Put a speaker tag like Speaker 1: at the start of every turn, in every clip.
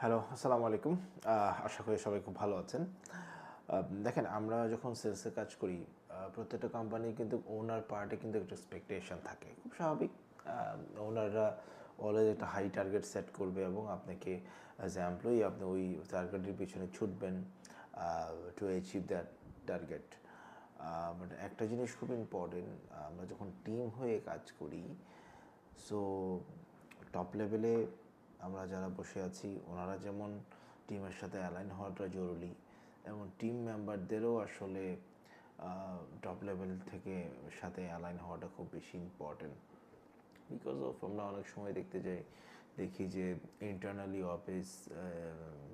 Speaker 1: Hello, আসসালামু আলাইকুম। আশা করি সবাই খুব ভালো আছেন। দেখেন আমরা যখন সেলসে কাজ করি, প্রত্যেকটা কোম্পানির কিন্তু ওনার পার্টে কিন্তু একটা এক্সপেকটেশন থাকে। খুব স্বাভাবিক। ওনাররা অলওয়েজ একটা হাই টার্গেট সেট করবে এবং আপনাকে অ্যাজ এ এমপ্লয়ি আপনি ওই টার্গেটের পিছনে ছুটবেন to achieve that target. But একটা জিনিস খুব ইম্পর্টেন্ট, আমরা যখন টিম হয়ে কাজ করি, সো টপ লেভেলে আমরা যারা বসে আছি ওনারা যেমন টিমের সাথে অ্যালাইন হওয়াটা জরুরি, এবং টিম মেম্বারদেরও আসলে টপ লেভেল থেকে সাথে অ্যালাইন হওয়াটা খুব বেশি ইম্পর্টেন্ট। বিকজ অফ আমরা অনেক সময় দেখি যে ইন্টারনালি অফিস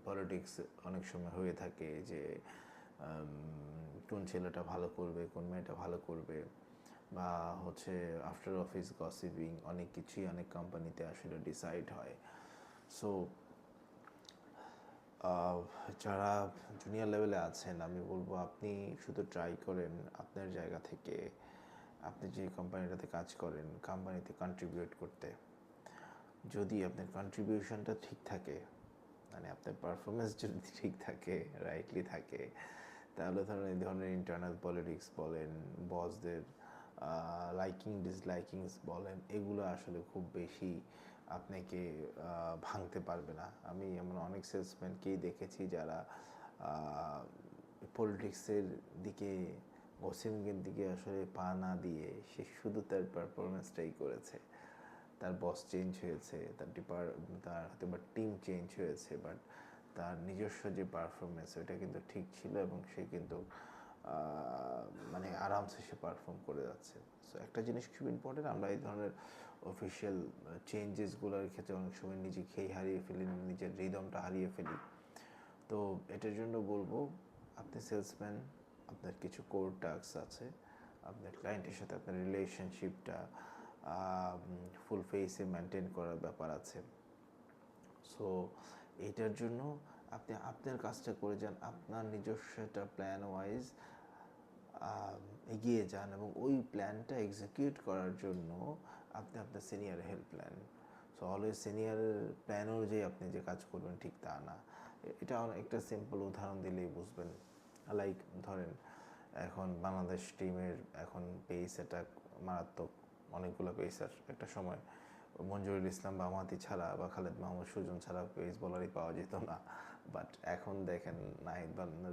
Speaker 1: পলিটিক্স অনেক সময় হয়ে থাকে যে কোন ছেলেটা ভালো করবে, কোন মেয়েটা ভালো করবে, বা হচ্ছে আফটার অফিস গসিপিং, অনেক কিছুই অনেক কোম্পানিতে আসলে ডিসাইড হয়। সো যারা জুনিয়র লেভেলে আছেন, আমি বলবো আপনি শুধু ট্রাই করেন আপনার জায়গা থেকে, আপনি যে কোম্পানিটাতে কাজ করেন কোম্পানিতে কন্ট্রিবিউট করতে। যদি আপনার কন্ট্রিবিউশনটা ঠিক থাকে, মানে আপনার পারফরমেন্স যদি ঠিক থাকে, রাইটলি থাকে, তাহলে ধরুন এই ধরনের ইন্টারনাল পলিটিক্স বলেন, বসদের লাইকিং ডিসলাইকিংস বলেন, এগুলো আসলে খুব বেশি আপনাকে ভাঙতে পারবে না। আমি এমন অনেক সেলসম্যানকেই দেখেছি যারা পলিটিক্সের দিকে, গসিপিংয়ের দিকে আসলে পা না দিয়ে সে শুধু তার পারফরমেন্সটাই করেছে। তার বস চেঞ্জ হয়েছে, তার হয়তো বা টিম চেঞ্জ হয়েছে, বাট তার নিজস্ব যে পারফরমেন্স ওইটা কিন্তু ঠিক ছিল, এবং সে কিন্তু মানে আরামসে সে পারফর্ম করে যাচ্ছে। সো একটা জিনিস খুব ইম্পর্টেন্ট, আমরা এই ধরনের অফিসিয়াল চেঞ্জেসগুলোর ক্ষেত্রে অনেক সময় নিজেকেই হারিয়ে ফেলি, নিজের রিদমটা হারিয়ে ফেলি। তো এটার জন্য বলবো, আপনি সেলসম্যান, আপনার কিছু কোর টাস্ক আছে, আপনার ক্লায়েন্টের সাথে আপনার রিলেশনশিপটা ফুল ফেসে মেনটেন করার ব্যাপার আছে। সো এইটার জন্য আপনি আপনার কাজটা করে যান, আপনার নিজস্ব একটা প্ল্যান ওয়াইজ এগিয়ে যান, এবং ওই প্ল্যানটা এক্সিকিউট করার জন্য আপনি আপনার সিনিয়র হেল্প নেন। সো অলওয়েজ সিনিয়রের প্ল্যান অনুযায়ী আপনি যে কাজ করবেন ঠিক তা না। এটা একটা সিম্পল উদাহরণ দিলেই বুঝবেন। লাইক ধরেন এখন বাংলাদেশ টিমের এখন পেস এটা মারাত্মক, অনেকগুলো পেসার একটা সময় মঞ্জুরুল ইসলাম বা মাহাতি ছাড়া বা খালেদ মাহমুদ সুজন ছাড়া পেস বলারই পাওয়া যেত না। বাট এখন দেখেন নাহিদ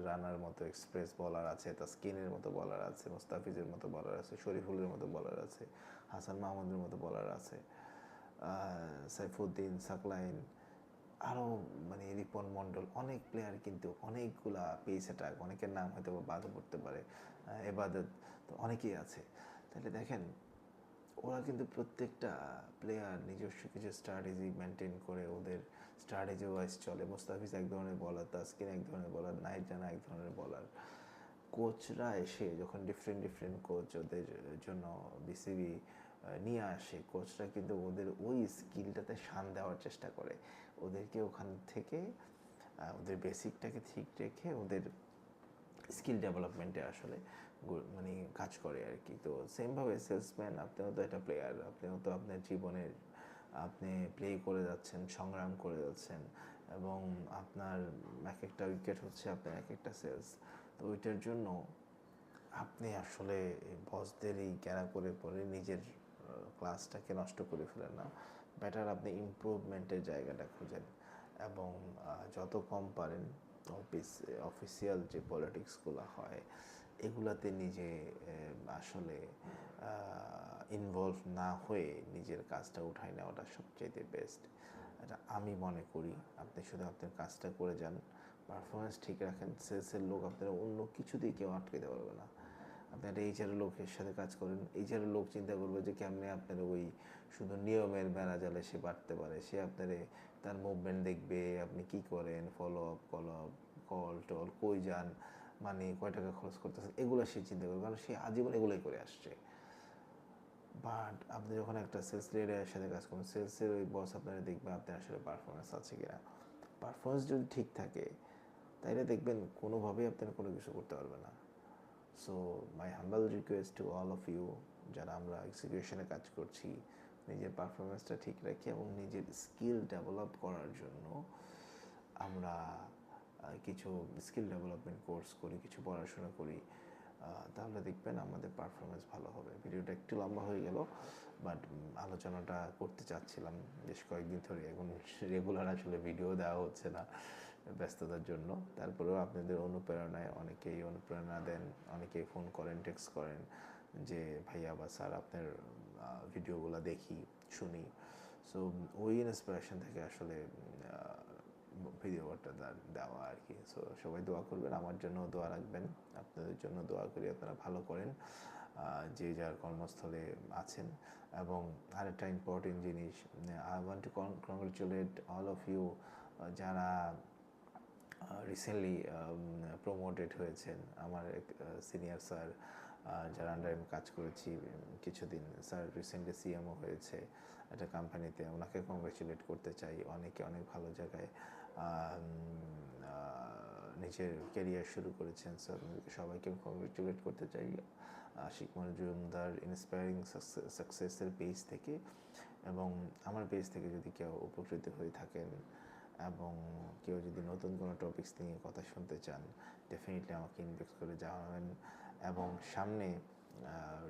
Speaker 1: রানার মতো এক্সপ্রেস বলার আছে, তাসকিনের মতো বলার আছে, মুস্তাফিজের মতো বলার আছে, শরীফুলের মতো বলার আছে, হাসান মাহমুদের মতো বলার আছে, সাইফুদ্দিন, সাকলাইন, আরও মানে রিপন মণ্ডল, অনেক প্লেয়ার কিন্তু অনেকগুলা পেস অ্যাটাক, অনেকের নাম হয়তো বাদও পড়তে পারে, এবাদত, তো অনেকেই আছে। তাহলে দেখেন ওরা কিন্তু প্রত্যেকটা প্লেয়ার নিজস্ব কিছু স্ট্র্যাটেজি মেনটেন করে, ওদের স্ট্র্যাটেজি ওয়াইজ চলে। মুস্তাফিজ এক ধরনের বলার, তাসকিন এক ধরনের বলার, নাহিদ রানা এক ধরনের বলার। কোচরা এসে যখন ডিফারেন্ট ডিফারেন্ট কোচ ওদের জন্য বিসিবি নিয়ে আসে, কোচরা কিন্তু ওদের ওই স্কিলটাতে শান দেওয়ার চেষ্টা করে, ওদেরকে ওখান থেকে ওদের বেসিকটাকে ঠিক রেখে ওদের স্কিল ডেভেলপমেন্টে আসলে মানে কাজ করে আর কি। তো সেমভাবে সেলসম্যান, আপনিও তো একটা প্লেয়ার, আপনিও তো আপনার জীবনের আপনি প্লে করে যাচ্ছেন, সংগ্রাম করে যাচ্ছেন, এবং আপনার এক একটা উইকেট হচ্ছে আপনার এক একটা সেলস। তো ওইটার জন্য আপনি আসলে বসদের এই ক্যারা করে পরে নিজের ক্লাসটাকে নষ্ট করে ফেলেন না। বেটার আপনি ইমপ্রুভমেন্টের জায়গাটা খুঁজেন, এবং যত কম পারেন অফিসিয়াল যে পলিটিক্সগুলো হয় এগুলাতে নিজে আসলে ইনভলভ না হয়ে নিজের কাজটা উঠাই নেওয়াটা সবচেয়ে বেস্ট। এটা আমি মনে করি। আপনি শুধু আপনার কাজটা করে যান, পারফরমেন্স ঠিক রাখেন, সেলসের লোক আপনারা অন্য কিছু দিয়ে কেউ আটকাতে পারবে না। আপনি একটা এইচআরের লোকের সাথে কাজ করেন, এইচআরের লোক চিন্তা করবে যে কেমনে আপনার ওই শুধু নিয়মের মেলা জালে সে বাড়তে পারে। সে আপনার তার মুভমেন্ট দেখবে, আপনি কি করেন, ফলো আপ কল টল, কই যান, মানে কয় টাকা খরচ করতেছেন, এগুলো সে চিন্তা করবে, কারণ সে আজীবন এগুলোই করে আসছে। বাট আপনি যখন একটা সেলস লিডারের সাথে কাজ করবেন, সেলসের ওই বস আপনারা দেখবে আপনার আসলে পারফরমেন্স আছে কিনা। পারফরমেন্স যদি ঠিক থাকে তাইলে দেখবেন কোনোভাবেই আপনারা কোনো কিছু করতে পারবে না। So my humble request to all of you, যারা আমরা এক্সিকিউশনে কাজ করছি, নিজের পারফরমেন্সটা ঠিক রাখি এবং নিজের স্কিল ডেভেলপ করার জন্য আমরা কিছু স্কিল ডেভেলপমেন্ট কোর্স করি, কিছু পড়াশোনা করি, তাহলে দেখবেন আমাদের পারফরমেন্স ভালো হবে। ভিডিওটা একটু লম্বা হয়ে গেল, বাট আলোচনাটা করতে চাচ্ছিলাম বেশ কয়েকদিন ধরে। এখন রেগুলার আসলে ভিডিও দেওয়া হচ্ছে না ব্যস্ততার জন্য। তারপরেও আপনাদের অনুপ্রেরণায় অনেকেই অনুপ্রেরণা দেন, অনেকেই ফোন করেন, টেক্সট করেন যে ভাইয়া বা স্যার আপনার ভিডিওগুলো দেখি, শুনি। সো ওই ইন্সপিরেশন থেকে আসলে ভিডিওটা দেওয়া আর কি। সো সবাই দোয়া করবেন, আমার জন্য দোয়া রাখবেন, আপনাদের জন্য দোয়া করি আপনারা ভালো করেন যে যার কর্মস্থলে আছেন। এবং আরেকটা ইম্পর্টেন্ট জিনিস, I want to congratulate all of you যারা রিসেন্টলি প্রমোটেড হয়েছেন। আমার এক সিনিয়র স্যার যারা আন্ডারে আমি কাজ করেছি কিছুদিন, স্যার রিসেন্টলি সিএমও হয়েছে একটা কোম্পানিতে, ওনাকে কংগ্রেচুলেট করতে চাই। অনেকে অনেক ভালো জায়গায় নিজের ক্যারিয়ার শুরু করেছেন, স্যার সবাইকে কংগ্রেচুলেট করতে চাই আশিক মজুমদার ইন্সপায়ারিং সাকসেসের পেজ থেকে। এবং আমার পেজ থেকে যদি কেউ উপকৃত হয়ে থাকেন এবং কেউ যদি নতুন কোনো টপিকস নিয়ে কথা শুনতে চান, ডেফিনেটলি আমাকে ইনবক্স করে জানাবেন। এবং সামনে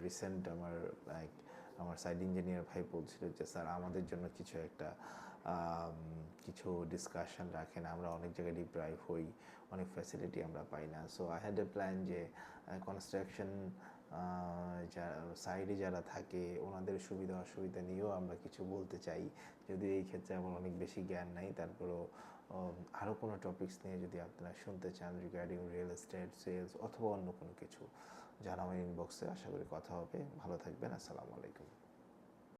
Speaker 1: রিসেন্ট আমার সাইড ইঞ্জিনিয়ার ভাই বলছিল যে স্যার আমাদের জন্য কিছু ডিসকাশন রাখেন, আমরা অনেক জায়গায় ডিপ্রাইভ হই, অনেক ফ্যাসিলিটি আমরা পাই না। So I had a plan যে কনস্ট্রাকশন সাইডে যারা থাকে ওনাদের সুবিধা অসুবিধা নিয়েও আমরা কিছু বলতে চাই। যদি এই ক্ষেত্রে আমার অনেক বেশি জ্ঞান নাই, তারপরেও আরও কোনো টপিকস নিয়ে যদি আপনারা শুনতে চান রিগার্ডিং রিয়েল এস্টেট, সেলস অথবা অন্য কোনো কিছু, জানাবেন ইনবক্সে। আশা করি কথা হবে। ভালো থাকবেন। আসসালামু আলাইকুম।